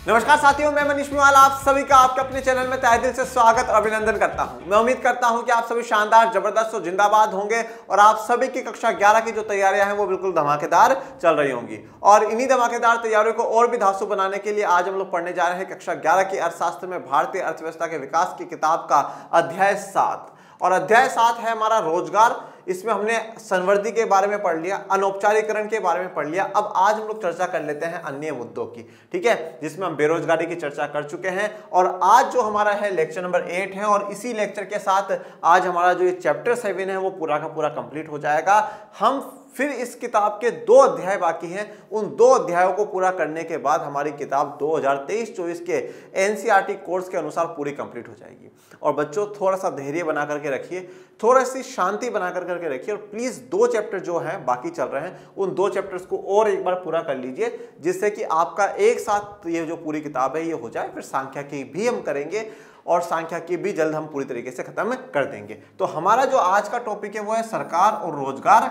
नमस्कार साथियों, मैं मनीष मेवाल आप सभी का आपके अपने चैनल में तहे दिल से स्वागत और अभिनंदन करता हूं। मैं उम्मीद करता हूं कि आप सभी शानदार, जबरदस्त और जिंदाबाद होंगे और आप सभी की कक्षा 11 की जो तैयारियां हैं वो बिल्कुल धमाकेदार चल रही होंगी। और इन्हीं धमाकेदार तैयारियों को और भी धांसू बनाने के लिए आज हम लोग पढ़ने जा रहे हैं कक्षा 11 की अर्थशास्त्र में भारतीय अर्थव्यवस्था के विकास की किताब का अध्याय 7। और अध्याय 7 है हमारा रोजगार। इसमें हमने संवर्धी के बारे में पढ़ लिया, अनौपचारिकरण के बारे में पढ़ लिया। अब आज हम लोग चर्चा कर लेते हैं अन्य मुद्दों की, ठीक है, जिसमें हम बेरोजगारी की चर्चा कर चुके हैं। और आज जो हमारा है लेक्चर नंबर 8 है और इसी लेक्चर के साथ आज हमारा जो ये चैप्टर 7 है वो पूरा का पूरा कंप्लीट हो जाएगा। हम फिर इस किताब के 2 अध्याय बाकी हैं, उन 2 अध्यायों को पूरा करने के बाद हमारी किताब 2023-24 के एनसीईआरटी कोर्स के अनुसार पूरी कंप्लीट हो जाएगी। और बच्चों थोड़ा सा धैर्य बना करके रखिए, थोड़ा सी शांति बना करके रखिए और प्लीज 2 चैप्टर जो हैं बाकी चल रहे हैं उन 2 चैप्टर्स को और एक बार पूरा कर लीजिए, जिससे कि आपका एक साथ ये जो पूरी किताब है ये हो जाए। फिर सांख्या की भी हम करेंगे और सांख्या की भी जल्द हम पूरी तरीके से खत्म कर देंगे। तो हमारा जो आज का टॉपिक है वो है सरकार और रोजगार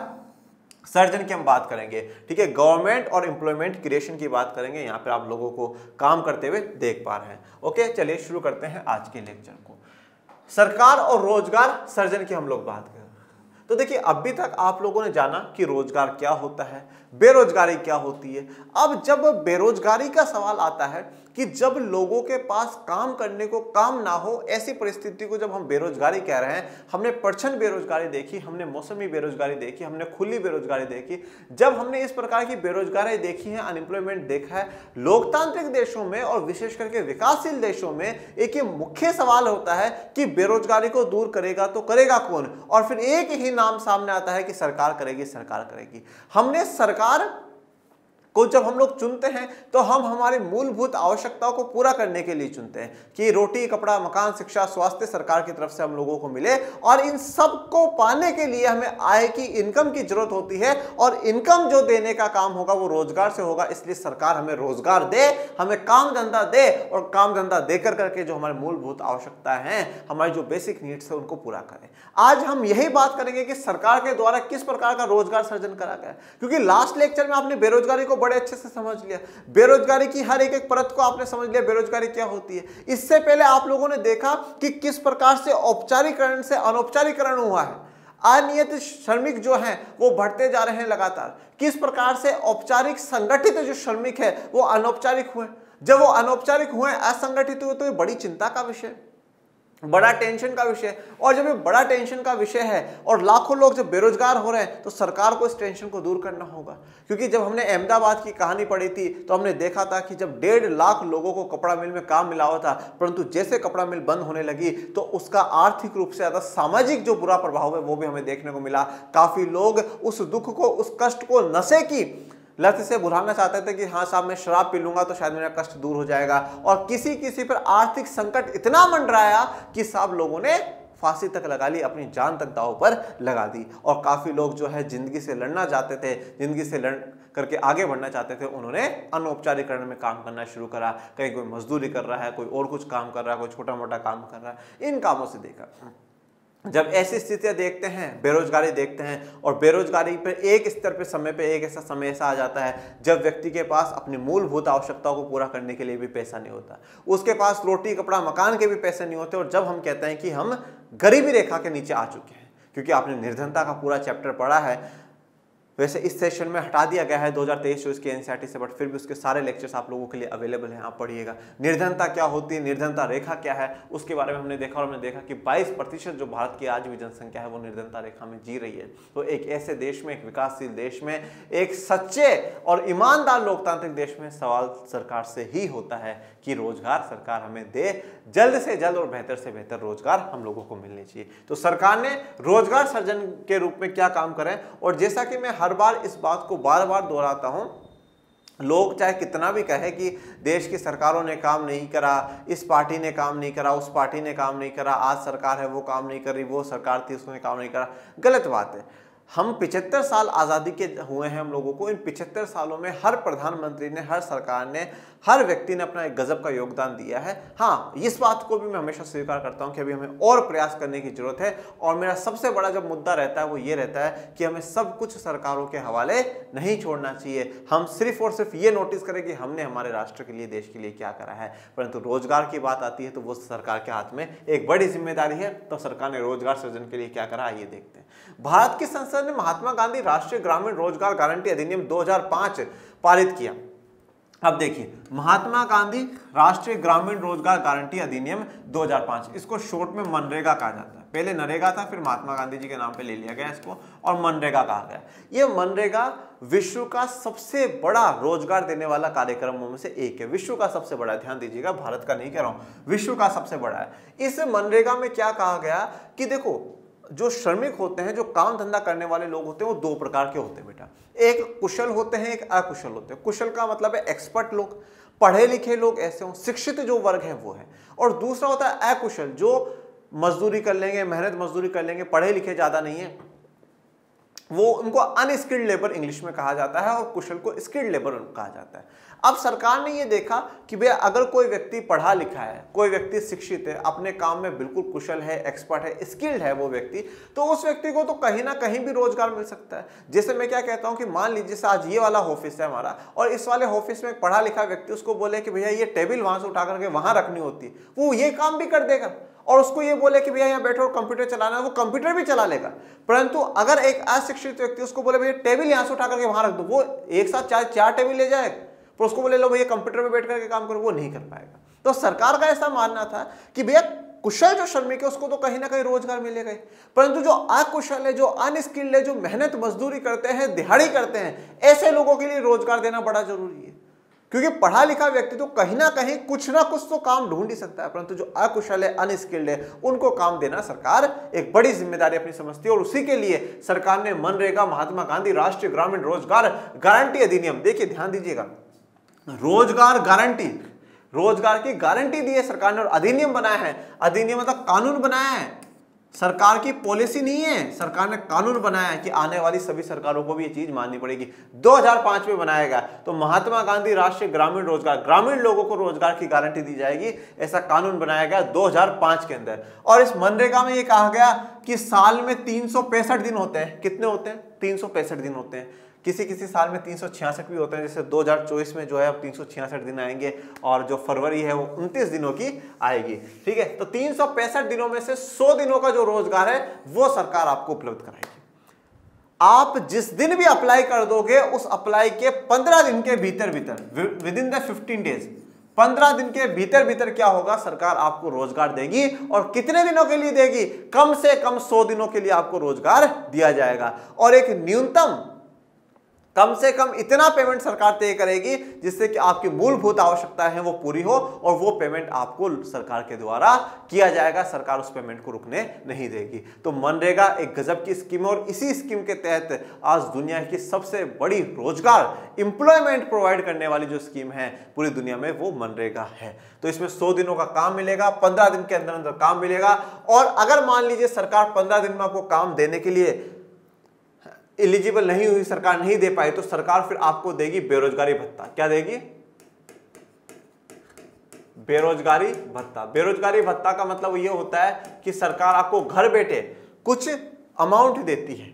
सर्जन की हम बात करेंगे, ठीक है। गवर्नमेंट और एम्प्लॉयमेंट क्रिएशन की बात करेंगे। यहाँ पे आप लोगों को काम करते हुए देख पा रहे हैं। ओके, चलिए शुरू करते हैं आज के लेक्चर को। सरकार और रोजगार सर्जन की हम लोग बात करें तो देखिए, अभी तक आप लोगों ने जाना कि रोजगार क्या होता है, बेरोजगारी क्या होती है। अब जब बेरोजगारी का सवाल आता है कि जब लोगों के पास काम करने को काम ना हो, ऐसी परिस्थिति को जब हम बेरोजगारी कह रहे हैं। हमने प्रच्छन्न बेरोजगारी देखी, हमने मौसमी बेरोजगारी देखी, हमने खुली बेरोजगारी देखी। जब हमने इस प्रकार की बेरोजगारी देखी है, अनएम्प्लॉयमेंट देखा है, लोकतांत्रिक देशों में और विशेष करके विकासशील देशों में एक ये मुख्य सवाल होता है कि बेरोजगारी को दूर करेगा तो करेगा कौन। और फिर एक ही नाम सामने आता है कि सरकार करेगी, सरकार करेगी। हमने सरकार को जब हम लोग चुनते हैं तो हम हमारी मूलभूत आवश्यकताओं को पूरा करने के लिए चुनते हैं कि रोटी, कपड़ा, मकान, शिक्षा, स्वास्थ्य सरकार की तरफ से हम लोगों को मिले। और इन सब को पाने के लिए हमें आय की, इनकम की जरूरत होती है और इनकम जो देने का काम होगा वो रोजगार से होगा। इसलिए सरकार हमें रोजगार दे, हमें काम धंधा दे और काम धंधा देकर करके जो हमारी मूलभूत आवश्यकता है, हमारी जो बेसिक नीड्स है उनको पूरा करें। आज हम यही बात करेंगे कि सरकार के द्वारा किस प्रकार का रोजगार सर्जन करा गया, क्योंकि लास्ट लेक्चर में आपने बेरोजगारी को बड़े अच्छे से समझ लिया, बेरोजगारी की हर एक परत को आपने समझ लिया, बेरोजगारी क्या होती है। इससे पहले आप लोगों ने देखा कि किस प्रकार से औपचारिकरण से अनौपचारिकरण हुआ है। अनियत श्रमिक जो हैं वो बढ़ते जा रहे हैं लगातार। किस प्रकार से औपचारिक संगठित जो श्रमिक है वो अनौपचारिक हुए। जब वो अनौपचारिक हुए, असंगठित हुए, तो ये बड़ी चिंता का विषय, बड़ा टेंशन का विषय। और जब ये बड़ा टेंशन का विषय है और लाखों लोग जब बेरोजगार हो रहे हैं तो सरकार को इस टेंशन को दूर करना होगा। क्योंकि जब हमने अहमदाबाद की कहानी पढ़ी थी तो हमने देखा था कि जब 1.5 लाख लोगों को कपड़ा मिल में काम मिला हुआ था, परंतु जैसे कपड़ा मिल बंद होने लगी तो उसका आर्थिक रूप से ज्यादा सामाजिक जो बुरा प्रभाव है वो भी हमें देखने को मिला। काफी लोग उस दुख को, उस कष्ट को नशे की लत से भुलाना चाहते थे कि हाँ साहब मैं शराब पी लूंगा तो शायद मेरा कष्ट दूर हो जाएगा। और किसी किसी पर आर्थिक संकट इतना मंडराया कि सब लोगों ने फांसी तक लगा ली, अपनी जान तक दांव पर लगा दी। और काफी लोग जो है जिंदगी से लड़ना चाहते थे, जिंदगी से लड़ करके आगे बढ़ना चाहते थे, उन्होंने अनौपचारिकरण में काम करना शुरू करा। कहीं कोई मजदूरी कर रहा है, कोई और कुछ काम कर रहा है, कोई छोटा मोटा काम कर रहा है। इन कामों से देखा जब ऐसी स्थितियां देखते हैं, बेरोजगारी देखते हैं और बेरोजगारी पर एक स्तर पे समय पे एक ऐसा समय ऐसा आ जाता है जब व्यक्ति के पास अपनी मूलभूत आवश्यकताओं को पूरा करने के लिए भी पैसा नहीं होता, उसके पास रोटी, कपड़ा, मकान के भी पैसे नहीं होते। और जब हम कहते हैं कि हम गरीबी रेखा के नीचे आ चुके हैं, क्योंकि आपने निर्धनता का पूरा चैप्टर पढ़ा है, वैसे इस सेशन में हटा दिया गया है 2023-24 के एनसीईआरटी से, बट फिर भी उसके सारे लेक्चर्स आप लोगों के लिए अवेलेबल हैं, आप पढ़िएगा। निर्धनता क्या होती है, निर्धनता रेखा क्या है, उसके बारे में हमने देखा और हमने देखा कि 22% जो भारत की आज भी जनसंख्या है वो निर्धनता रेखा में जी रही है। तो एक ऐसे देश में, एक विकासशील देश में, एक सच्चे और ईमानदार लोकतांत्रिक देश में सवाल सरकार से ही होता है कि रोजगार सरकार हमें दे, जल्द से जल्द और बेहतर से बेहतर रोजगार हम लोगों को मिलने चाहिए। तो सरकार ने रोजगार सर्जन के रूप में क्या काम करें। और जैसा कि मैं हर बार इस बात को बार बार दोहराता हूं, लोग चाहे कितना भी कहे कि देश की सरकारों ने काम नहीं करा, इस पार्टी ने काम नहीं करा, उस पार्टी ने काम नहीं करा, आज सरकार है वो काम नहीं कर रही, वो सरकार थी उसने काम नहीं करा, गलत बात है। हम 75 साल आज़ादी के हुए हैं हम लोगों को। इन 75 सालों में हर प्रधानमंत्री ने, हर सरकार ने, हर व्यक्ति ने अपना एक गजब का योगदान दिया है। हाँ, इस बात को भी मैं हमेशा स्वीकार करता हूं कि अभी हमें और प्रयास करने की जरूरत है। और मेरा सबसे बड़ा जब मुद्दा रहता है वो ये रहता है कि हमें सब कुछ सरकारों के हवाले नहीं छोड़ना चाहिए। हम सिर्फ और सिर्फ ये नोटिस करें कि हमने हमारे राष्ट्र के लिए, देश के लिए क्या करा है। परंतु रोजगार की बात आती है तो वो सरकार के हाथ में एक बड़ी जिम्मेदारी है। तो सरकार ने रोजगार सृजन के लिए क्या करा, आइए देखते हैं। भारत की संसद ने महात्मा गांधी राष्ट्रीय ग्रामीण रोजगार गारंटी अधिनियम 2005 पारित किया। अब देखिए, महात्मा गांधी राष्ट्रीय ग्रामीण रोजगार गारंटी अधिनियम 2005, इसको शॉर्ट में मनरेगा कहा जाता है। पहले नरेगा था, फिर महात्मा गांधी जी के नाम पे ले लिया गया इसको और मनरेगा कहा गया। ये मनरेगा विश्व का सबसे बड़ा रोजगार देने वाला कार्यक्रमों में से एक है। विश्व का सबसे बड़ा, ध्यान दीजिएगा, भारत का नहीं कह रहा हूं, विश्व का सबसे बड़ा है। इस मनरेगा में क्या कहा गया कि देखो, जो श्रमिक होते हैं, जो काम धंधा करने वाले लोग होते हैं, वो दो प्रकार के होते हैं बेटा। एक कुशल होते हैं, एक अकुशल होते हैं। कुशल का मतलब है एक्सपर्ट लोग, पढ़े लिखे लोग ऐसे हों, शिक्षित जो वर्ग है वो है। और दूसरा होता है अकुशल, जो मजदूरी कर लेंगे, मेहनत मजदूरी कर लेंगे, पढ़े लिखे ज्यादा नहीं है, वो उनको अनस्किल्ड लेबर इंग्लिश में कहा जाता है, और कुशल को स्किल्ड लेबर कहा जाता है। अब सरकार ने ये देखा कि भैया अगर कोई व्यक्ति पढ़ा लिखा है, कोई व्यक्ति शिक्षित है, अपने काम में बिल्कुल कुशल है, एक्सपर्ट है, स्किल्ड है वो व्यक्ति, तो उस व्यक्ति को तो कहीं ना कहीं भी रोजगार मिल सकता है। जैसे मैं क्या कहता हूं कि मान लीजिए आज ये वाला ऑफिस है हमारा, और इस वाले ऑफिस में एक पढ़ा लिखा व्यक्ति उसको बोले कि भैया ये टेबल वहां से उठा करके वहां रखनी होती है, वो ये काम भी कर देगा। और उसको ये बोले कि भैया यहाँ बैठो और कंप्यूटर चलाना है, वो कंप्यूटर भी चला लेगा। परंतु अगर एक अशिक्षित व्यक्ति उसको बोले भैया टेबल यहाँ से उठा करके वहां रख दो, वो एक साथ चार टेबल ले जाएगा, पर उसको बोले लो भैया कंप्यूटर में बैठ करके काम करो, वो नहीं कर पाएगा। तो सरकार का ऐसा मानना था कि भैया कुशल जो श्रमिक है उसको तो कहीं ना कहीं रोजगार मिलेगा ही, परंतु जो अकुशल है, जो अनस्किल्ड है, जो मेहनत मजदूरी करते हैं, दिहाड़ी करते हैं, ऐसे लोगों के लिए रोजगार देना बड़ा जरूरी है। क्योंकि पढ़ा लिखा व्यक्ति तो कहीं ना कहीं कुछ ना कुछ तो काम ढूंढ ही सकता है, परंतु जो अकुशल है, अनस्किल्ड है, उनको काम देना सरकार एक बड़ी जिम्मेदारी अपनी समझती है। और उसी के लिए सरकार ने मनरेगा, महात्मा गांधी राष्ट्रीय ग्रामीण रोजगार गारंटी अधिनियम, देखिए ध्यान दीजिएगा, रोजगार गारंटी, रोजगार की गारंटी दी है सरकार ने, और अधिनियम बनाया है। अधिनियम मतलब कानून बनाया है, सरकार की पॉलिसी नहीं है, सरकार ने कानून बनाया है कि आने वाली सभी सरकारों को भी ये चीज माननी पड़ेगी। 2005 में बनाया गया, तो महात्मा गांधी राष्ट्रीय ग्रामीण रोजगार, ग्रामीण लोगों को रोजगार की गारंटी दी जाएगी, ऐसा कानून बनाया गया 2005 के अंदर। और इस मनरेगा में ये कहा गया कि साल में 365 दिन होते हैं। कितने होते हैं? 365 दिन होते हैं। किसी किसी साल में 366 भी होते हैं, जैसे 2024 में जो है अब 366 दिन आएंगे, और जो फरवरी है वो 29 दिनों की आएगी। ठीक है, तो 365 दिनों में से 100 दिनों का जो रोजगार है वो सरकार आपको उपलब्ध कराएगी। आप जिस दिन भी अप्लाई कर दोगे, उस अप्लाई के 15 दिन के भीतर विद इन द 15 डेज, 15 दिन के भीतर क्या होगा, सरकार आपको रोजगार देगी। और कितने दिनों के लिए देगी? कम से कम 100 दिनों के लिए आपको रोजगार दिया जाएगा। और एक न्यूनतम कम से कम इतना पेमेंट सरकार तय करेगी जिससे कि आपकी मूलभूत आवश्यकताएं हैं वो पूरी हो, और वो पेमेंट आपको सरकार के द्वारा किया जाएगा। सरकार उस पेमेंट को रुकने नहीं देगी। तो मनरेगा एक गजब की स्कीम है, और इसी स्कीम के तहत आज दुनिया की सबसे बड़ी रोजगार एम्प्लॉयमेंट प्रोवाइड करने वाली जो स्कीम है पूरी दुनिया में, वो मनरेगा है। तो इसमें 100 दिनों का काम मिलेगा, 15 दिन के अंदर अंदर काम मिलेगा। और अगर मान लीजिए सरकार 15 दिन में आपको काम देने के लिए एलिजिबल नहीं हुई, सरकार नहीं दे पाई, तो सरकार फिर आपको देगी बेरोजगारी भत्ता। क्या देगी? बेरोजगारी भत्ता। बेरोजगारी भत्ता का मतलब ये होता है कि सरकार आपको घर बैठे कुछ अमाउंट देती है,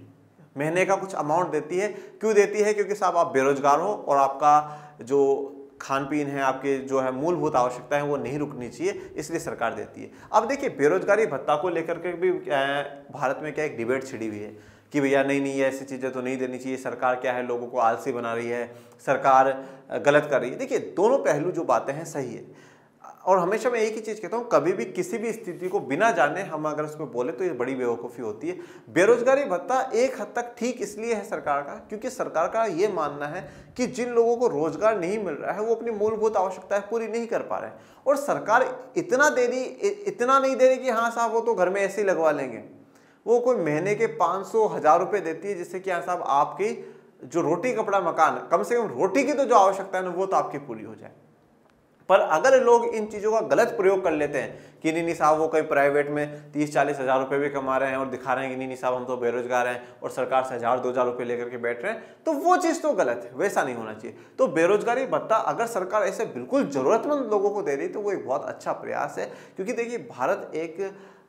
महीने का कुछ अमाउंट देती है। क्यों देती है? क्योंकि साहब आप बेरोजगार हो और आपका जो खान पीन है, आपके जो है मूलभूत आवश्यकताएं वो नहीं रुकनी चाहिए, इसलिए सरकार देती है। अब देखिए, बेरोजगारी भत्ता को लेकर के भी भारत में क्या एक डिबेट छिड़ी हुई है कि भैया नहीं ऐसी चीज़ें तो नहीं देनी चाहिए, सरकार क्या है लोगों को आलसी बना रही है, सरकार गलत कर रही है। देखिए, दोनों पहलू जो बातें हैं सही है, और हमेशा मैं एक ही चीज़ कहता हूँ, कभी भी किसी भी स्थिति को बिना जाने हम अगर उसमें बोले तो ये बड़ी बेवकूफ़ी होती है। बेरोजगारी भत्ता एक हद तक ठीक इसलिए है सरकार का, क्योंकि सरकार का ये मानना है कि जिन लोगों को रोजगार नहीं मिल रहा है वो अपनी मूलभूत आवश्यकताएं पूरी नहीं कर पा रहे हैं। और सरकार इतना नहीं दे रही कि हाँ साहब वो तो घर में ऐसे ही लगवा लेंगे। वो कोई महीने के 500-1000 रुपये देती है, जिससे कि हाँ साहब आपकी जो रोटी कपड़ा मकान, कम से कम रोटी की तो जो आवश्यकता है ना वो तो आपकी पूरी हो जाए। पर अगर लोग इन चीज़ों का गलत प्रयोग कर लेते हैं कि नहीं साहब वो कहीं प्राइवेट में 30-40 हज़ार रुपये भी कमा रहे हैं और दिखा रहे हैं कि नहीं साहब हम तो बेरोजगार हैं और सरकार से 1000-2000 रुपये लेकर के बैठ रहे हैं, तो वो चीज़ तो गलत है, वैसा नहीं होना चाहिए। तो बेरोजगारी भत्ता अगर सरकार ऐसे बिल्कुल ज़रूरतमंद लोगों को दे रही तो वो एक बहुत अच्छा प्रयास है, क्योंकि देखिए भारत एक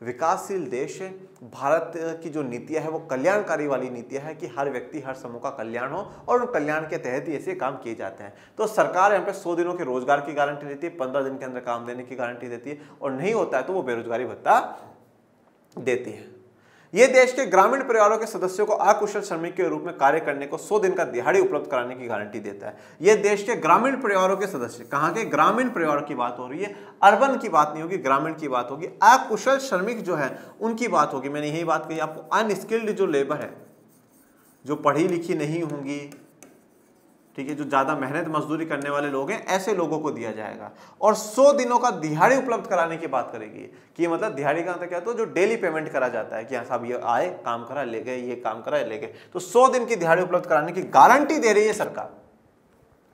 विकासशील देश है। भारत की जो नीतियां है वो कल्याणकारी वाली नीतियां है कि हर व्यक्ति हर समूह का कल्याण हो और उन कल्याण के तहत ही ऐसे काम किए जाते हैं। तो सरकार यहाँ पे 100 दिनों के रोजगार की गारंटी देती है, 15 दिन के अंदर काम देने की गारंटी देती है, और नहीं होता है तो वो बेरोजगारी भत्ता देती है। ये देश के ग्रामीण परिवारों के सदस्यों को अकुशल श्रमिक के रूप में कार्य करने को 100 दिन का दिहाड़ी उपलब्ध कराने की गारंटी देता है। ये देश के ग्रामीण परिवारों के सदस्य, कहाँ के ग्रामीण परिवारों की बात हो रही है, अर्बन की बात नहीं होगी, ग्रामीण की बात होगी। अकुशल श्रमिक जो है उनकी बात होगी। मैंने यही बात कही आपको, अनस्किल्ड जो लेबर है, जो पढ़ी लिखी नहीं होंगी, ठीक है, जो ज्यादा मेहनत मजदूरी करने वाले लोग हैं, ऐसे लोगों को दिया जाएगा। और 100 दिनों का दिहाड़ी उपलब्ध कराने की बात करेगी कि मतलब दिहाड़ी का मतलब क्या, तो जो डेली पेमेंट करा जाता है कि हाँ साहब ये आए काम करा ले गए, ये काम करा ले गए, तो 100 दिन की दिहाड़ी उपलब्ध कराने की गारंटी दे रही है सरकार।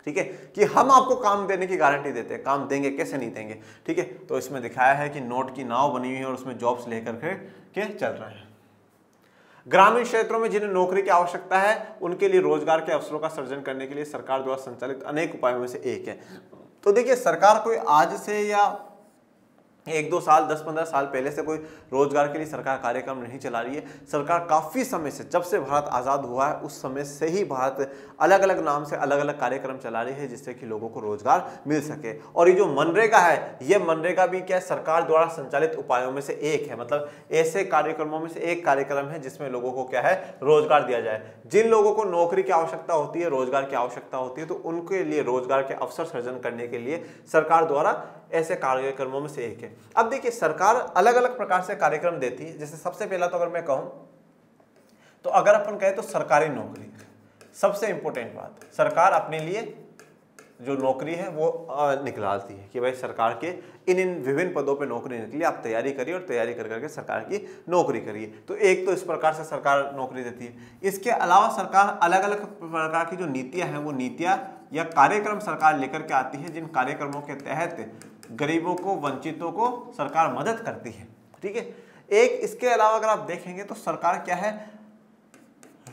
ठीक है, कि हम आपको काम देने की गारंटी देते हैं, काम देंगे, कैसे नहीं देंगे। ठीक है, तो इसमें दिखाया है कि नोट की नाव बनी हुई है और उसमें जॉब्स लेकर के चल रहे हैं। ग्रामीण क्षेत्रों में जिन्हें नौकरी की आवश्यकता है उनके लिए रोजगार के अवसरों का सृजन करने के लिए सरकार द्वारा संचालित अनेक उपायों में से एक है। तो देखिए सरकार कोई आज से या 1-2 साल 10-15 साल पहले से कोई रोजगार के लिए सरकार कार्यक्रम नहीं चला रही है। सरकार काफी समय से, जब से भारत आजाद हुआ है उस समय से ही भारत अलग अलग नाम से अलग अलग कार्यक्रम चला रही है जिससे कि लोगों को रोजगार मिल सके। और ये जो मनरेगा है, ये मनरेगा भी क्या सरकार द्वारा संचालित उपायों में से एक है, मतलब ऐसे कार्यक्रमों में से एक कार्यक्रम है जिसमें लोगों को क्या है, रोजगार दिया जाए। जिन लोगों को नौकरी की आवश्यकता होती है, रोजगार की आवश्यकता होती है, तो उनके लिए रोजगार के अवसर सृजन करने के लिए सरकार द्वारा ऐसे कार्यक्रमों में से एक है। अब देखिए सरकार अलग अलग प्रकार से कार्यक्रम देती है। जैसे सबसे पहला तो अगर मैं कहूं तो अगर अपन कहें तो सरकारी नौकरी, सबसे इंपॉर्टेंट बात, सरकार अपने लिए जो नौकरी है वो निकालती है कि भाई सरकार के इन विभिन्न पदों पे नौकरी निकली, आप तैयारी करिए और तैयारी कर करके सरकार की नौकरी करिए। तो एक तो इस प्रकार से सरकार नौकरी देती है। इसके अलावा सरकार अलग अलग प्रकार की जो नीतियां हैं वो नीतियां या कार्यक्रम सरकार लेकर के आती है, जिन कार्यक्रमों के तहत गरीबों को, वंचितों को सरकार मदद करती है। ठीक है, एक इसके अलावा अगर आप देखेंगे तो सरकार क्या है,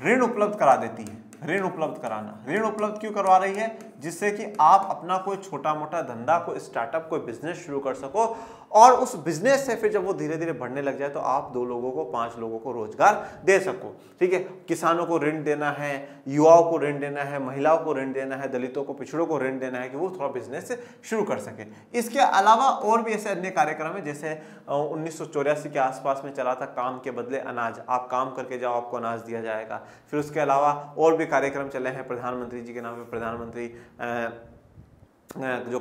ऋण उपलब्ध करा देती है। ऋण उपलब्ध कराना, ऋण उपलब्ध क्यों करवा रही है, जिससे कि आप अपना कोई छोटा मोटा धंधा, कोई स्टार्टअप, कोई बिजनेस शुरू कर सको और उस बिजनेस से फिर जब वो धीरे धीरे बढ़ने लग जाए तो आप 2 लोगों को, 5 लोगों को रोजगार दे सको। ठीक है, किसानों को ऋण देना है, युवाओं को ऋण देना है, महिलाओं को ऋण देना है, दलितों को, पिछड़ों को ऋण देना है कि वो थोड़ा बिजनेस शुरू कर सके। इसके अलावा और भी ऐसे अन्य कार्यक्रम है, जैसे 1984 के आसपास में चला था काम के बदले अनाज, आप काम करके जाओ आपको अनाज दिया जाएगा। फिर उसके अलावा और भी कार्यक्रम चले हैं प्रधानमंत्री जी के नाम पे, प्रधानमंत्री जो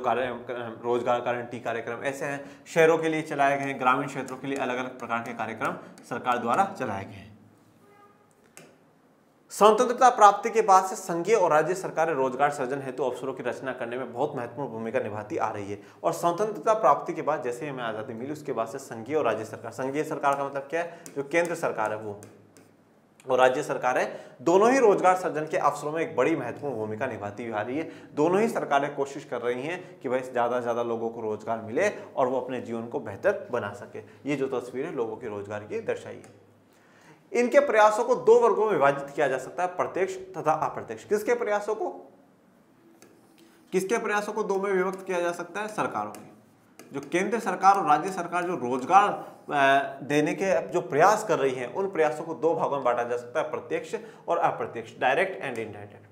रोजगार गारंटी कार्यक्रम ऐसे हैं, शहरों के लिए चलाए गए हैं, ग्रामीण क्षेत्रों के लिए अलग अलग प्रकार के कार्यक्रम सरकार द्वारा चलाए गए हैं। स्वतंत्रता प्राप्ति के बाद से संघीय और राज्य सरकारें रोजगार सृजन हेतु अवसरों की रचना करने में बहुत महत्वपूर्ण भूमिका निभाती आ रही है। और स्वतंत्रता प्राप्ति के बाद जैसे हमें आजादी मिली उसके बाद से संघीय और राज्य सरकार, संघीय सरकार का मतलब क्या है, जो केंद्र सरकार है वो, और राज्य सरकार है, दोनों ही रोजगार सृजन के अवसरों में एक बड़ी महत्वपूर्ण भूमिका निभाती हुई आ रही है। दोनों ही सरकारें कोशिश कर रही हैं कि भाई ज़्यादा से ज़्यादा लोगों को रोजगार मिले और वो अपने जीवन को बेहतर बना सके। ये जो तस्वीर है लोगों के रोजगार की दर्शाई है। इनके प्रयासों को 2 वर्गों में विभाजित किया जा सकता है, प्रत्यक्ष तथा अप्रत्यक्ष। किसके प्रयासों को 2 में विभक्त किया जा सकता है, सरकारों के। जो केंद्र सरकार और राज्य सरकार जो रोजगार देने के जो प्रयास कर रही है, उन प्रयासों को 2 भागों में बांटा जा सकता है, प्रत्यक्ष और अप्रत्यक्ष, डायरेक्ट एंड इनडायरेक्ट।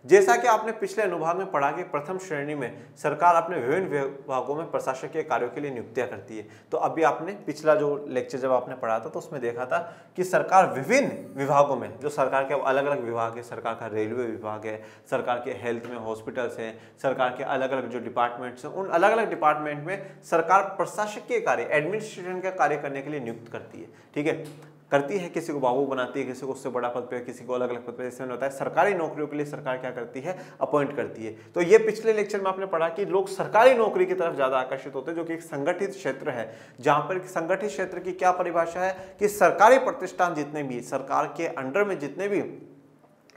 जैसा कि आपने पिछले अनुभाग में पढ़ा कि प्रथम श्रेणी में सरकार अपने विभिन्न विभागों में प्रशासकीय कार्यों के लिए नियुक्तियां करती है। तो अभी आपने पिछला जो लेक्चर जब आपने पढ़ा था तो उसमें देखा था कि सरकार विभिन्न विभागों में, जो सरकार के अलग अलग विभाग है, सरकार का रेलवे विभाग है, सरकार के हेल्थ में हॉस्पिटल्स हैं, सरकार के अलग अलग जो डिपार्टमेंट्स हैं, उन अलग अलग डिपार्टमेंट में सरकार प्रशासकीय कार्य, एडमिनिस्ट्रेशन का कार्य करने के लिए नियुक्त करती है। ठीक है, करती है, किसी को बाबू बनाती है, किसी को उससे बड़ा पद पे, किसी को अलग अलग पद पे, जैसे मैंने बताया सरकारी नौकरियों के लिए सरकार क्या करती है, अपॉइंट करती है। तो ये पिछले लेक्चर में आपने पढ़ा कि लोग सरकारी नौकरी की तरफ ज्यादा आकर्षित होते हैं, जो कि एक संगठित क्षेत्र है, जहां पर संगठित क्षेत्र की क्या परिभाषा है कि सरकारी प्रतिष्ठान जितने भी, सरकार के अंडर में जितने भी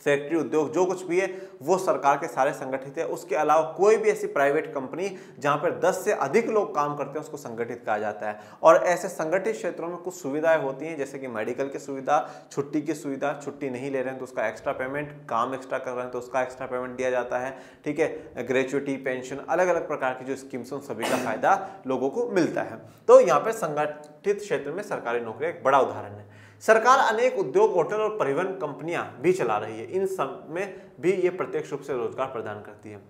फैक्ट्री, उद्योग, जो कुछ भी है वो सरकार के सारे संगठित है। उसके अलावा कोई भी ऐसी प्राइवेट कंपनी जहां पर 10 से अधिक लोग काम करते हैं उसको संगठित कहा जाता है। और ऐसे संगठित क्षेत्रों में कुछ सुविधाएं होती हैं, जैसे कि मेडिकल की सुविधा, छुट्टी की सुविधा, छुट्टी नहीं ले रहे हैं तो उसका एक्स्ट्रा पेमेंट, काम एक्स्ट्रा कर रहे हैं तो उसका एक्स्ट्रा पेमेंट दिया जाता है, ठीक है, ग्रेचुइटी, पेंशन, अलग अलग प्रकार की जो स्कीम्स उन सभी का फायदा लोगों को मिलता है। तो यहाँ पे संगठित क्षेत्र में सरकारी नौकरी एक बड़ा उदाहरण है। सरकार अनेक उद्योग, होटल और परिवहन कंपनियां भी चला रही है, इन सब में भी ये प्रत्यक्ष रूप से रोजगार प्रदान करती है।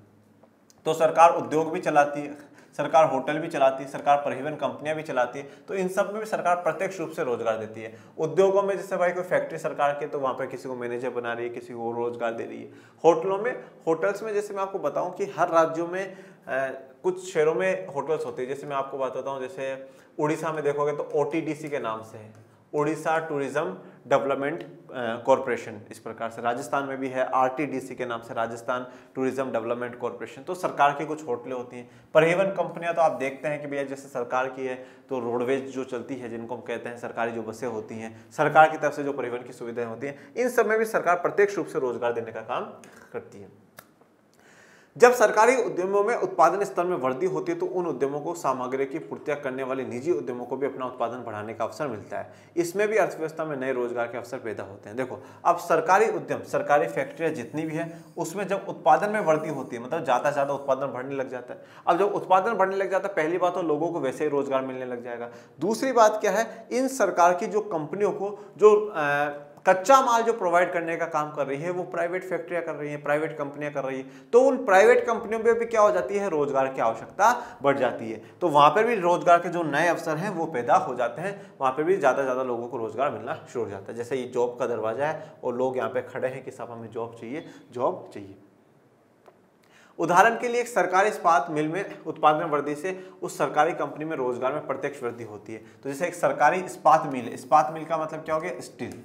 तो सरकार उद्योग भी चलाती है, सरकार होटल भी चलाती है, सरकार परिवहन कंपनियां भी चलाती है, तो इन सब में भी सरकार प्रत्यक्ष रूप से रोजगार देती है। उद्योगों में जैसे भाई कोई फैक्ट्री सरकार की, तो वहां पर किसी को मैनेजर बना रही है, किसी को रोजगार दे रही है। होटलों में, होटल्स में जैसे मैं आपको बताऊं कि हर राज्यों में कुछ शहरों में होटल्स होते हैं। जैसे मैं आपको बताता हूँ, जैसे उड़ीसा में देखोगे तो OTDC के नाम से है, उड़ीसा टूरिज्म डेवलपमेंट कॉरपोरेशन, इस प्रकार से। राजस्थान में भी है RTDC के नाम से, राजस्थान टूरिज्म डेवलपमेंट कॉरपोरेशन। तो सरकार की कुछ होटलें होती हैं। परिवहन कंपनियां तो आप देखते हैं कि भैया जैसे सरकार की है तो रोडवेज जो चलती है, जिनको हम कहते हैं सरकारी जो बसें होती हैं, सरकार की तरफ से जो परिवहन की सुविधाएं होती हैं, इन सब में भी सरकार प्रत्यक्ष रूप से रोजगार देने का काम करती है। जब सरकारी उद्यमों में उत्पादन स्तर में वृद्धि होती है तो उन उद्यमों को सामग्री की पूर्तियां करने वाले निजी उद्यमों को भी अपना उत्पादन बढ़ाने का अवसर मिलता है। इसमें भी अर्थव्यवस्था में नए रोजगार के अवसर पैदा होते हैं। देखो, अब सरकारी उद्यम, सरकारी फैक्ट्रियां जितनी भी है, उसमें जब उत्पादन में वृद्धि होती है, मतलब ज्यादा से ज्यादा उत्पादन बढ़ने लग जाता है। अब जब उत्पादन बढ़ने लग जाता है, पहली बात तो लोगों को वैसे ही रोजगार मिलने लग जाएगा। दूसरी बात क्या है, इन सरकार की जो कंपनियों को जो कच्चा माल जो प्रोवाइड करने का काम कर रही है वो प्राइवेट फैक्ट्रियां कर रही हैं, प्राइवेट कंपनियां कर रही है, तो उन प्राइवेट कंपनियों में भी क्या हो जाती है, रोजगार की आवश्यकता बढ़ जाती है। तो वहां पर भी रोजगार के जो नए अवसर हैं वो पैदा हो जाते हैं, वहां पर भी ज्यादा से ज्यादा लोगों को रोजगार मिलना शुरू हो जाता है। जैसे ये जॉब का दरवाजा है और लोग यहाँ पे खड़े हैं कि साहब हमें जॉब चाहिए, जॉब चाहिए। उदाहरण के लिए एक सरकारी इस्पात मिल में उत्पादन वृद्धि से उस सरकारी कंपनी में रोजगार में प्रत्यक्ष वृद्धि होती है। तो जैसे एक सरकारी इस्पात मिल है, इस्पात मिल का मतलब क्या हो गया, स्टील,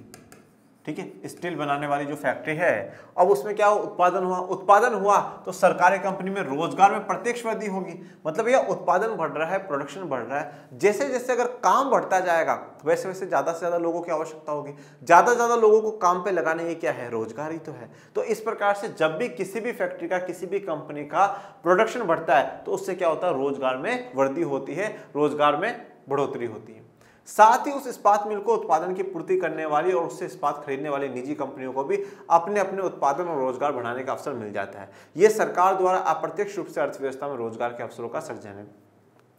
ठीक है, स्टील बनाने वाली जो फैक्ट्री है, अब उसमें क्या उत्पादन हुआ तो सरकारी कंपनी में रोजगार में प्रत्यक्ष वृद्धि होगी। मतलब यह उत्पादन बढ़ रहा है, प्रोडक्शन बढ़ रहा है, जैसे जैसे अगर काम बढ़ता जाएगा वैसे वैसे ज्यादा से ज्यादा लोगों की आवश्यकता होगी, ज्यादा से ज्यादा लोगों को काम पे लगाने ये क्या है, रोजगार ही तो है। तो इस प्रकार से जब भी किसी भी फैक्ट्री का, किसी भी कंपनी का प्रोडक्शन बढ़ता है तो उससे क्या होता है, रोजगार में वृद्धि होती है, रोजगार में बढ़ोतरी होती है। साथ ही उस इस्पात मिल को उत्पादन की पूर्ति करने वाली और उससे इस्पात खरीदने वाली निजी कंपनियों को भी अपने अपने उत्पादन और रोजगार बढ़ाने का अवसर मिल जाता है। यह सरकार द्वारा अप्रत्यक्ष रूप से अर्थव्यवस्था में रोजगार के अवसरों का सृजन है।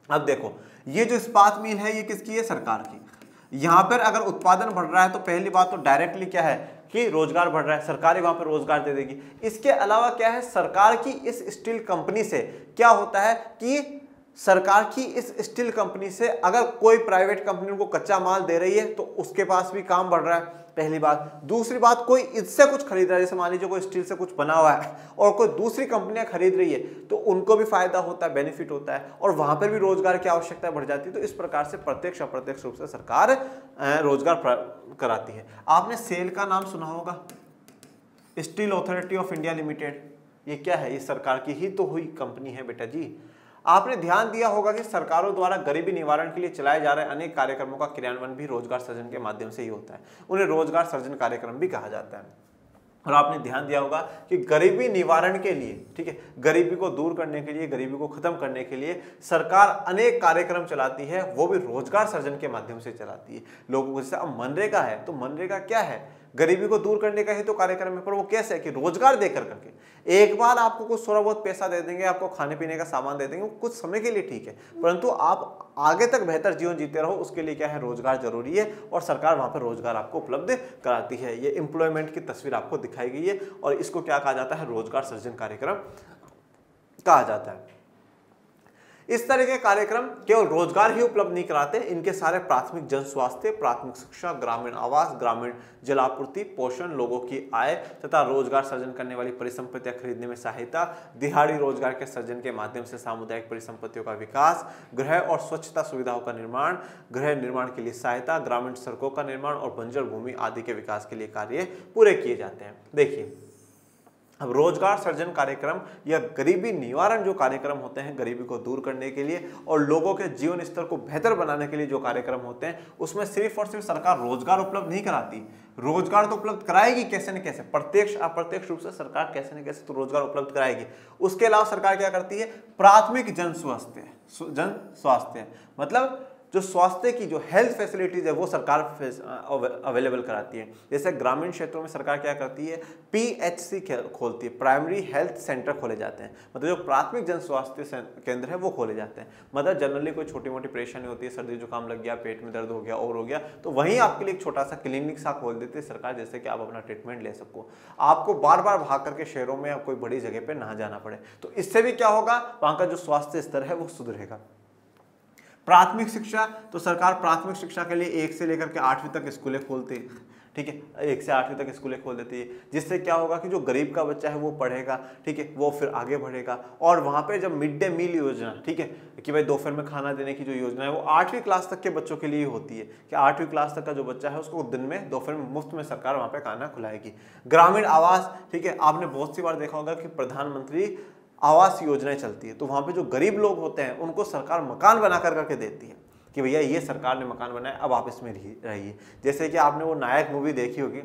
अब देखो, ये जो इस्पात मिल है ये किसकी है, सरकार की। यहां पर अगर उत्पादन बढ़ रहा है तो पहली बात तो डायरेक्टली क्या है कि रोजगार बढ़ रहा है, सरकार वहां पर रोजगार दे देगी। इसके अलावा क्या है, सरकार की इस स्टील कंपनी से क्या होता है कि सरकार की इस स्टील कंपनी से अगर कोई प्राइवेट कंपनी उनको कच्चा माल दे रही है तो उसके पास भी काम बढ़ रहा है, पहली बात। दूसरी बात, कोई इससे कुछ खरीद रहा है, जैसे मान लीजिए कोई स्टील से कुछ बना हुआ है और कोई दूसरी कंपनियां खरीद रही है तो उनको भी फायदा होता है, बेनिफिट होता है, और वहां पर भी रोजगार की आवश्यकता बढ़ जाती है। तो इस प्रकार से प्रत्यक्ष अप्रत्यक्ष रूप से सरकार रोजगार कराती है। आपने सेल का नाम सुना होगा, steel authority of India limited. ये क्या है, ये सरकार की ही तो हुई कंपनी है बेटा जी। आपने ध्यान दिया होगा कि सरकारों द्वारा गरीबी निवारण के लिए चलाए जा रहे अनेक कार्यक्रमों का क्रियान्वयन भी रोजगार सृजन के माध्यम से ही होता है। उन्हें रोजगार सृजन कार्यक्रम भी कहा जाता है। और आपने ध्यान दिया होगा कि गरीबी निवारण के लिए, ठीक है, गरीबी को दूर करने के लिए, गरीबी को खत्म करने के लिए सरकार अनेक कार्यक्रम चलाती है, वो भी रोजगार सृजन के माध्यम से चलाती है लोगों को। जैसे अब मनरेगा है, तो मनरेगा क्या है, गरीबी को दूर करने का ही तो कार्यक्रम है, पर वो कैसे है कि रोजगार देकर करके। एक बार आपको कुछ थोड़ा बहुत पैसा दे देंगे, आपको खाने पीने का सामान दे देंगे, कुछ समय के लिए ठीक है, परंतु आप आगे तक बेहतर जीवन जीते रहो, उसके लिए क्या है, रोजगार जरूरी है, और सरकार वहां पर रोजगार आपको उपलब्ध कराती है। ये एम्प्लॉयमेंट की तस्वीर आपको दिखाई गई है और इसको क्या कहा जाता है, रोजगार सृजन कार्यक्रम कहा जाता है। इस तरह के कार्यक्रम केवल रोजगार ही उपलब्ध नहीं कराते, इनके सारे प्राथमिक जन स्वास्थ्य, प्राथमिक शिक्षा, ग्रामीण आवास, ग्रामीण जलापूर्ति, पोषण, लोगों की आय तथा रोजगार सृजन करने वाली परिसंपत्तियां खरीदने में सहायता, दिहाड़ी रोजगार के सृजन के माध्यम से सामुदायिक परिसंपत्तियों का विकास, गृह और स्वच्छता सुविधाओं का निर्माण, गृह निर्माण के लिए सहायता, ग्रामीण सड़कों का निर्माण और बंजर भूमि आदि के विकास के लिए कार्य पूरे किए जाते हैं। देखिए, अब रोजगार सृजन कार्यक्रम या गरीबी निवारण जो कार्यक्रम होते हैं गरीबी को दूर करने के लिए और लोगों के जीवन स्तर को बेहतर बनाने के लिए जो कार्यक्रम होते हैं उसमें सिर्फ और सिर्फ सरकार रोजगार उपलब्ध नहीं कराती, रोजगार तो उपलब्ध कराएगी कैसे न कैसे, प्रत्यक्ष अप्रत्यक्ष रूप से सरकार कैसे न कैसे तो रोजगार उपलब्ध कराएगी। उसके अलावा सरकार क्या करती है, प्राथमिक जन स्वास्थ्य मतलब जो स्वास्थ्य की जो हेल्थ फैसिलिटीज है वो सरकार अवेलेबल कराती है। जैसे ग्रामीण क्षेत्रों में सरकार क्या करती है, PHC खोलती है, प्राइमरी हेल्थ सेंटर खोले जाते हैं, मतलब जो प्राथमिक जन स्वास्थ्य केंद्र है वो खोले जाते हैं। मतलब जनरली कोई छोटी मोटी परेशानी होती है, सर्दी जुकाम लग गया, पेट में दर्द हो गया और हो गया, तो वहीं आपके लिए एक छोटा सा क्लिनिक सा खोल देती है सरकार, जैसे कि आप अपना ट्रीटमेंट ले सको, आपको बार बार भाग करके शहरों में या कोई बड़ी जगह पर ना जाना पड़े। तो इससे भी क्या होगा, वहाँ का जो स्वास्थ्य स्तर है वो सुधरेगा। प्राथमिक शिक्षा, तो सरकार प्राथमिक शिक्षा के लिए 1 से लेकर के 8वीं तक स्कूलें खोलती है, ठीक है, 1 से 8वीं तक स्कूलें खोल देती है, जिससे क्या होगा कि जो गरीब का बच्चा है वो पढ़ेगा, ठीक है, वो फिर आगे बढ़ेगा। और वहाँ पे जब मिड डे मील योजना, ठीक है, कि भाई दोपहर में खाना देने की जो योजना है वो 8वीं क्लास तक के बच्चों के लिए होती है, कि 8वीं क्लास तक का जो बच्चा है उसको दिन में दोपहर में मुफ्त में सरकार वहाँ पे खाना खिलाएगी। ग्रामीण आवास, ठीक है, आपने बहुत सी बार देखा होगा कि प्रधानमंत्री आवास योजनाएं चलती है, तो वहां पे जो गरीब लोग होते हैं उनको सरकार मकान बना करके देती है कि भैया ये सरकार ने मकान बनाया, अब आप इसमें रहिए। जैसे कि आपने वो नायक मूवी देखी होगी,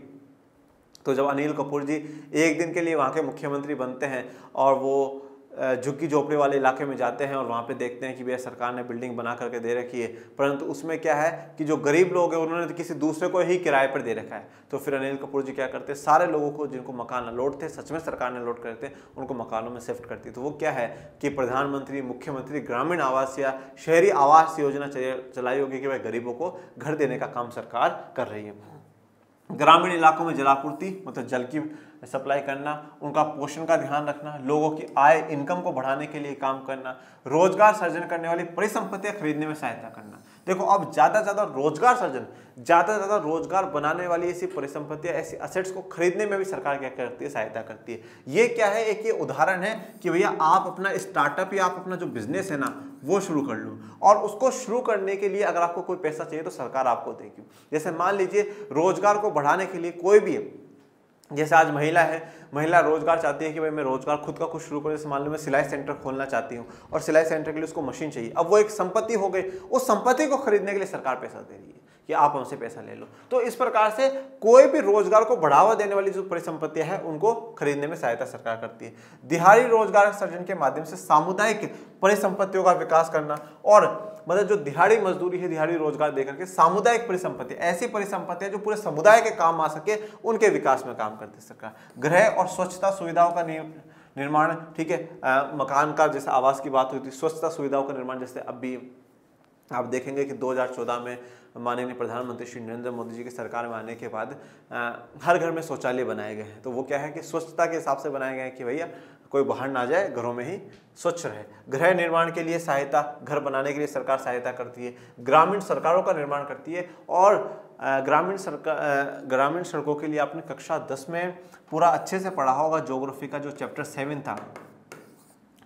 तो जब अनिल कपूर जी एक दिन के लिए वहाँ के मुख्यमंत्री बनते हैं और वो झुग्गी झोपड़ी वाले इलाके में जाते हैं और वहाँ पे देखते हैं कि भैया सरकार ने बिल्डिंग बना करके दे रखी है, परंतु उसमें क्या है कि जो गरीब लोग हैं उन्होंने तो किसी दूसरे को ही किराए पर दे रखा है। तो फिर अनिल कपूर जी क्या करते हैं, सारे लोगों को जिनको मकान अलॉट थे, सच में सरकार ने अलॉट करते, उनको मकानों में शिफ्ट करती। तो वो क्या है कि प्रधानमंत्री मुख्यमंत्री ग्रामीण आवास या शहरी आवास योजना चलाई होगी कि भाई गरीबों को घर देने का काम सरकार कर रही है। ग्रामीण इलाकों में जलापूर्ति, मतलब जल की सप्लाई करना, उनका पोषण का ध्यान रखना, लोगों की आय इनकम को बढ़ाने के लिए काम करना, रोजगार सर्जन करने वाली परिसंपत्तियां खरीदने में सहायता करना। देखो अब ज्यादा से ज्यादा रोजगार सर्जन, ज्यादा से ज्यादा रोजगार बनाने वाली ऐसी परिसंपत्तियां, ऐसी असेट्स को खरीदने में भी सरकार क्या करती है, सहायता करती है। ये क्या है, एक ये उदाहरण है कि भैया आप अपना स्टार्टअप या आप अपना जो बिजनेस है ना वो शुरू कर लो, और उसको शुरू करने के लिए अगर आपको कोई पैसा चाहिए तो सरकार आपको देगी। जैसे मान लीजिए रोजगार को बढ़ाने के लिए कोई भी, जैसे आज महिला है, महिला रोजगार चाहती है कि भाई मैं रोजगार खुद का कुछ शुरू करूँ, जैसे मान लो मैं सिलाई सेंटर खोलना चाहती हूँ और सिलाई सेंटर के लिए उसको मशीन चाहिए, अब वो एक संपत्ति हो गई, उस संपत्ति को खरीदने के लिए सरकार पैसा दे रही है कि आप हमसे पैसा ले लो। तो इस प्रकार से कोई भी रोजगार को बढ़ावा देने वाली जो परिसंपत्तियां हैं उनको खरीदने में सहायता सरकार करती है। दिहाड़ी रोजगार सृजन के माध्यम से सामुदायिक परिसंपत्तियों का विकास करना, और मतलब जो दिहाड़ी मजदूरी है, दिहाड़ी रोजगार देकर के सामुदायिक परिसंपत्ति, ऐसी परिसंपत्तियां जो पूरे समुदाय के काम आ सके, उनके विकास में काम करती है सरकार। गृह और स्वच्छता सुविधाओं का निर्माण, ठीक है, मकान का जैसे आवास की बात हुई थी, स्वच्छता सुविधाओं का निर्माण, जैसे अब भी आप देखेंगे कि 2014 में माननीय प्रधानमंत्री श्री नरेंद्र मोदी जी की सरकार में आने के बाद हर घर में शौचालय बनाए गए हैं। तो वो क्या है कि स्वच्छता के हिसाब से बनाए गए हैं कि भैया कोई बाहर ना जाए, घरों में ही स्वच्छ रहे। गृह निर्माण के लिए सहायता, घर बनाने के लिए सरकार सहायता करती है। ग्रामीण सरकारों का निर्माण करती है, और ग्रामीण सड़कों के लिए आपने कक्षा 10 में पूरा अच्छे से पढ़ा होगा, ज्योग्राफी का जो चैप्टर 7 था,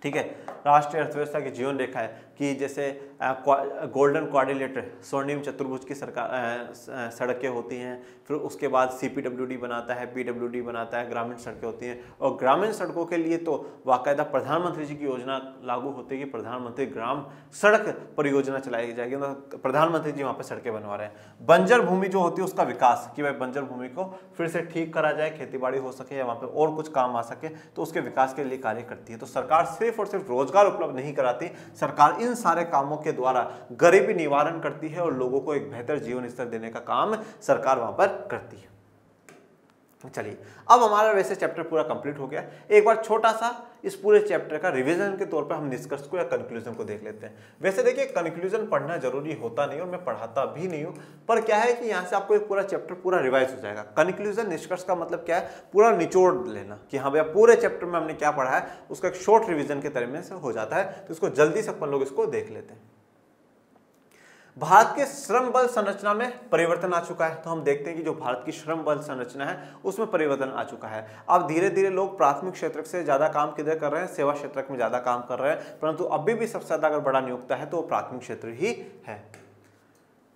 ठीक है, राष्ट्रीय अर्थव्यवस्था की जीवन रेखा है, कि जैसे गोल्डन क्वाड्रिलेटरल, स्वर्णिम चतुर्भुज की सड़कें होती हैं, फिर उसके बाद CPWD बनाता है, PWD बनाता है, ग्रामीण सड़कें होती हैं। और ग्रामीण सड़कों के लिए तो बाकायदा प्रधानमंत्री जी की योजना लागू होती है कि प्रधानमंत्री ग्राम सड़क परियोजना चलाई जाएगी, मतलब प्रधानमंत्री जी वहाँ पर सड़कें बनवा रहे हैं। बंजर भूमि जो होती है उसका विकास, कि भाई बंजर भूमि को फिर से ठीक करा जाए, खेती हो सके या वहाँ पर और कुछ काम आ सके, तो उसके विकास के लिए कार्य करती है। तो सरकार सिर्फ और सिर्फ रोजगार उपलब्ध नहीं कराती, सरकार इन सारे कामों के द्वारा गरीबी निवारण करती है और लोगों को एक बेहतर जीवन स्तर देने का काम सरकार वहां पर करती है। चलिए, अब हमारा वैसे चैप्टर पूरा कंप्लीट हो गया। एक बार छोटा सा इस पूरे चैप्टर का रिवीजन के तौर पर हम निष्कर्ष को या कंक्लूजन को देख लेते हैं। वैसे देखिए, कंक्लूजन पढ़ना जरूरी होता नहीं और मैं पढ़ाता भी नहीं हूँ, पर क्या है कि यहाँ से आपको एक पूरा चैप्टर पूरा रिवाइज हो जाएगा। कंक्लूजन, निष्कर्ष का मतलब क्या है, पूरा निचोड़ लेना कि हाँ भैया पूरे चैप्टर में हमने क्या पढ़ा है, उसका एक शॉर्ट रिविजन के तरह से हो जाता है। तो इसको जल्दी से अपन लोग इसको देख लेते हैं। भारत के श्रम बल संरचना में परिवर्तन आ चुका है। तो हम देखते हैं कि जो भारत की श्रम बल संरचना है उसमें परिवर्तन आ चुका है। अब धीरे धीरे लोग प्राथमिक क्षेत्र से ज्यादा काम किधर कर रहे हैं, सेवा क्षेत्र में ज्यादा काम कर रहे हैं, परंतु अभी भी सबसे ज्यादा अगर बड़ा नियोक्ता है तो प्राथमिक क्षेत्र ही है।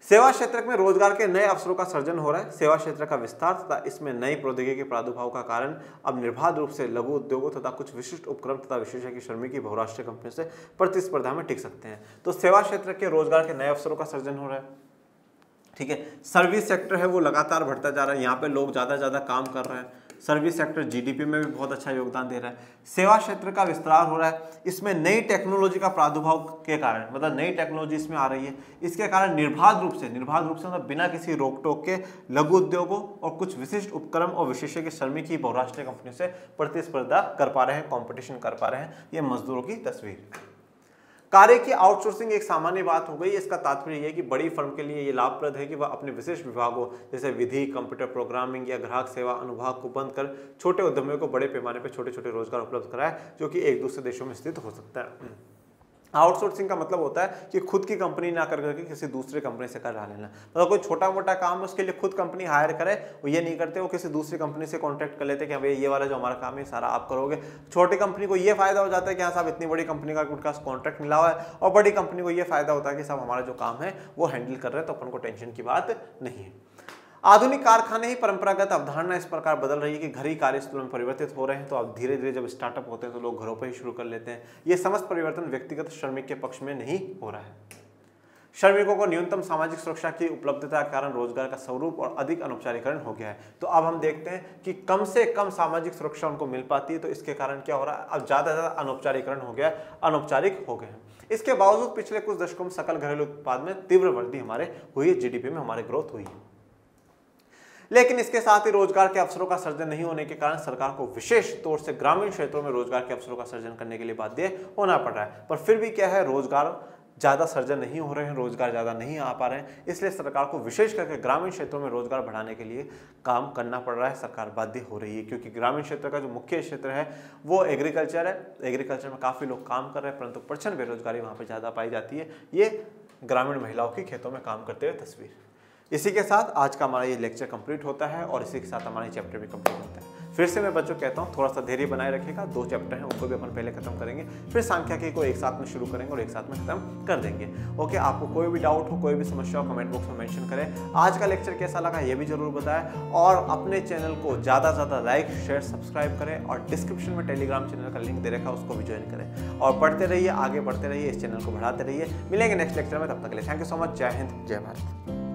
सेवा क्षेत्र में रोजगार के नए अवसरों का सृजन हो रहा है। सेवा क्षेत्र का विस्तार तथा इसमें नई प्रौद्योगिकी के प्रादुर्भाव का कारण अब निर्बाध रूप से लघु उद्योगों तथा कुछ विशिष्ट उपक्रम तथा विशेषज्ञ श्रमिक बहुराष्ट्रीय कंपनियों से प्रतिस्पर्धा में टिक सकते हैं। तो सेवा क्षेत्र के रोजगार के नए अवसरों का सृजन हो रहा है। ठीक है, सर्विस सेक्टर है वो लगातार बढ़ता जा रहा है, यहाँ पे लोग ज़्यादा काम कर रहे हैं। सर्विस सेक्टर जीडीपी में भी बहुत अच्छा योगदान दे रहा है। सेवा क्षेत्र का विस्तार हो रहा है, इसमें नई टेक्नोलॉजी का प्रादुर्भाव के कारण, मतलब नई टेक्नोलॉजी इसमें आ रही है, इसके कारण निर्बाध रूप से मतलब बिना किसी रोक टोक के लघु उद्योगों और कुछ विशिष्ट उपक्रम और विशेषज्ञ श्रमिक ही बहुराष्ट्रीय कंपनियों से प्रतिस्पर्धा कर पा रहे हैं, कॉम्पिटिशन कर पा रहे हैं। ये मजदूरों की तस्वीर। कार्य की आउटसोर्सिंग एक सामान्य बात हो गई। इसका तात्पर्य यह है कि बड़ी फर्म के लिए ये लाभप्रद है कि वह अपने विशेष विभागों जैसे विधि, कंप्यूटर प्रोग्रामिंग या ग्राहक सेवा अनुभाग को बंद कर छोटे उद्यमियों को बड़े पैमाने पर छोटे छोटे रोजगार उपलब्ध कराए, जो कि एक दूसरे देशों में स्थित हो सकता है। आउटसोर्सिंग का मतलब होता है कि खुद की कंपनी ना कर करके किसी दूसरी कंपनी से करा लेना। मतलब कोई छोटा मोटा काम है उसके लिए खुद कंपनी हायर करे, वो ये नहीं करते, वो किसी दूसरी कंपनी से कॉन्ट्रैक्ट कर लेते कि भाई ये वाला जो हमारा काम है सारा आप करोगे। छोटी कंपनी को ये फायदा हो जाता है कि हाँ साहब इतनी बड़ी कंपनी का उनका कॉन्ट्रैक्ट मिला हुआ है, और बड़ी कंपनी को ये फायदा होता है कि साहब हमारा जो काम है वो हैंडल कर रहे हैं, तो अपन को टेंशन की बात नहीं है। आधुनिक कारखाने ही परंपरागत अवधारणा इस प्रकार बदल रही है कि घर ही कार्यस्थलों में परिवर्तित हो रहे हैं। तो अब धीरे धीरे जब स्टार्टअप होते हैं तो लोग घरों पर ही शुरू कर लेते हैं। ये समस्त परिवर्तन व्यक्तिगत श्रमिक के पक्ष में नहीं हो रहा है। श्रमिकों को न्यूनतम सामाजिक सुरक्षा की उपलब्धता के कारण रोजगार का स्वरूप और अधिक अनौपचारिकरण हो गया है। तो अब हम देखते हैं कि कम से कम सामाजिक सुरक्षा उनको मिल पाती है, तो इसके कारण क्या हो रहा है, अब ज्यादा अनौपचारिकरण हो गया, अनौपचारिक हो गए हैं। इसके बावजूद पिछले कुछ दशकों में सकल घरेलू उत्पाद में तीव्र वृद्धि हमारे हुई है, जीडीपी में हमारी ग्रोथ हुई है। लेकिन इसके साथ ही रोजगार के अवसरों का सृजन नहीं होने के कारण सरकार को विशेष तौर से ग्रामीण क्षेत्रों में रोजगार के अवसरों का सृजन करने के लिए बाध्य होना पड़ रहा है। पर फिर भी क्या है, रोजगार ज़्यादा सृजन नहीं हो रहे हैं, रोजगार ज़्यादा नहीं आ पा रहे हैं, इसलिए सरकार को विशेष करके ग्रामीण क्षेत्रों में रोजगार बढ़ाने के लिए काम करना पड़ रहा है। सरकार बाध्य हो रही है क्योंकि ग्रामीण क्षेत्र का जो मुख्य क्षेत्र है वो एग्रीकल्चर है। एग्रीकल्चर में काफ़ी लोग काम कर रहे हैं, परंतु प्रचंड बेरोजगारी वहाँ पर ज़्यादा पाई जाती है। ये ग्रामीण महिलाओं की खेतों में काम करते हुए तस्वीर। इसी के साथ आज का हमारा ये लेक्चर कंप्लीट होता है और इसी के साथ हमारा ये चैप्टर भी कंप्लीट होता है। फिर से मैं बच्चों कहता हूँ थोड़ा सा धैर्य बनाए रखिएगा। 2 चैप्टर हैं उनको भी अपन पहले खत्म करेंगे, फिर सांख्यिकी को एक साथ में शुरू करेंगे और एक साथ में खत्म कर देंगे। ओके, आपको कोई भी डाउट हो, कोई भी समस्या हो, कमेंट बॉक्स में मेंशन करें। आज का लेक्चर कैसा लगा ये भी जरूर बताएं और अपने चैनल को ज़्यादा से ज़्यादा लाइक, शेयर, सब्सक्राइब करें और डिस्क्रिप्शन में टेलीग्राम चैनल का लिंक दे रखा है, उसको भी ज्वाइन करें और पढ़ते रहिए, आगे बढ़ते रहिए, इस चैनल को बढ़ाते रहिए। मिलेंगे नेक्स्ट लेक्चर में, तब तक के लिए थैंक यू सो मच। जय हिंद, जय भारत।